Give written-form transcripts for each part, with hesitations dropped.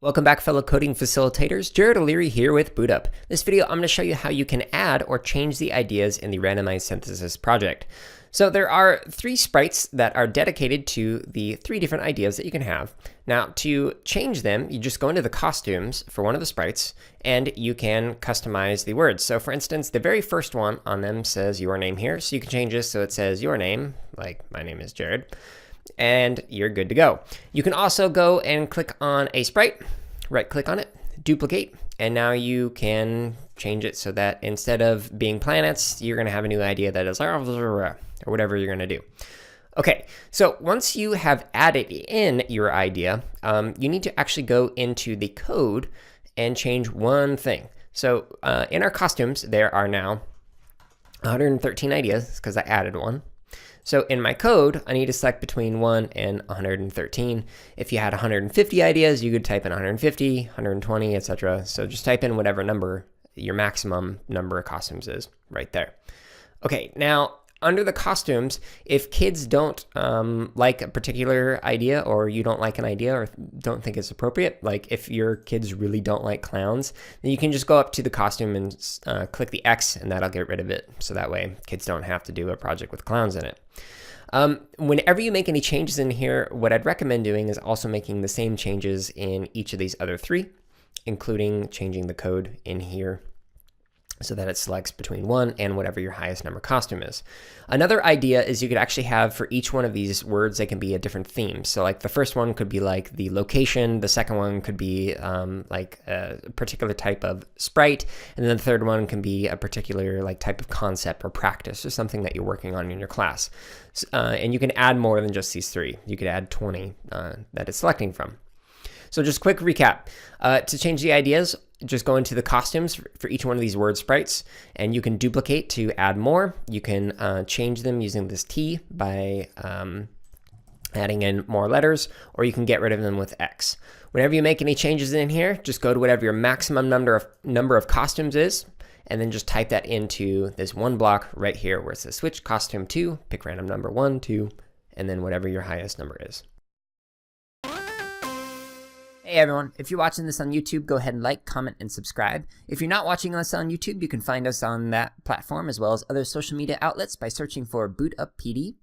Welcome back, fellow coding facilitators. Jared O'Leary here with BootUp. This video, I'm going to show you how you can add or change the ideas in the randomized synthesis project. So there are 3 sprites that are dedicated to the 3 different ideas that you can have. Now, to change them, you just go into the costumes for one of the sprites, and you can customize the words. So for instance, the very first one on them says your name here, so you can change this so it says your name, like my name is Jared, and you're good to go. You can also go and click on a sprite, right click on it, duplicate, and now you can change it so that instead of being planets, you're going to have a new idea that is or whatever you're going to do. Okay, so once you have added in your idea, you need to actually go into the code and change one thing. So in our costumes, there are now 113 ideas because I added one. So in my code, I need to select between 1 and 113. If you had 150 ideas, you could type in 150, 120, etc. So just type in whatever number your maximum number of costumes is right there. Okay, now under the costumes, if kids don't like a particular idea, or you don't like an idea or don't think it's appropriate, like if your kids really don't like clowns, then you can just go up to the costume and click the X, and that'll get rid of it. So that way kids don't have to do a project with clowns in it. Whenever you make any changes in here, what I'd recommend doing is also making the same changes in each of these other 3, including changing the code in here so that it selects between 1 and whatever your highest number costume is. Another idea is you could actually have for each one of these words, they can be a different theme. So like the first one could be like the location, the second one could be like a particular type of sprite, and then the third one can be a particular like type of concept or practice or something that you're working on in your class. And you can add more than just these 3. You could add 20 that it's selecting from. So just quick recap. To change the ideas, just go into the costumes for each one of these word sprites, and you can duplicate to add more. You can change them using this T by adding in more letters, or you can get rid of them with X. Whenever you make any changes in here, just go to whatever your maximum number of costumes is, and then just type that into this one block right here where it says switch costume to, pick random number 1, 2, and then whatever your highest number is. Hey everyone, if you're watching this on YouTube, go ahead and like, comment, and subscribe. If you're not watching us on YouTube, you can find us on that platform as well as other social media outlets by searching for BootUp PD.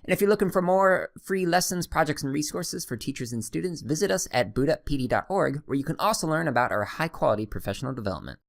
And if you're looking for more free lessons, projects, and resources for teachers and students, visit us at bootuppd.org, where you can also learn about our high-quality professional development.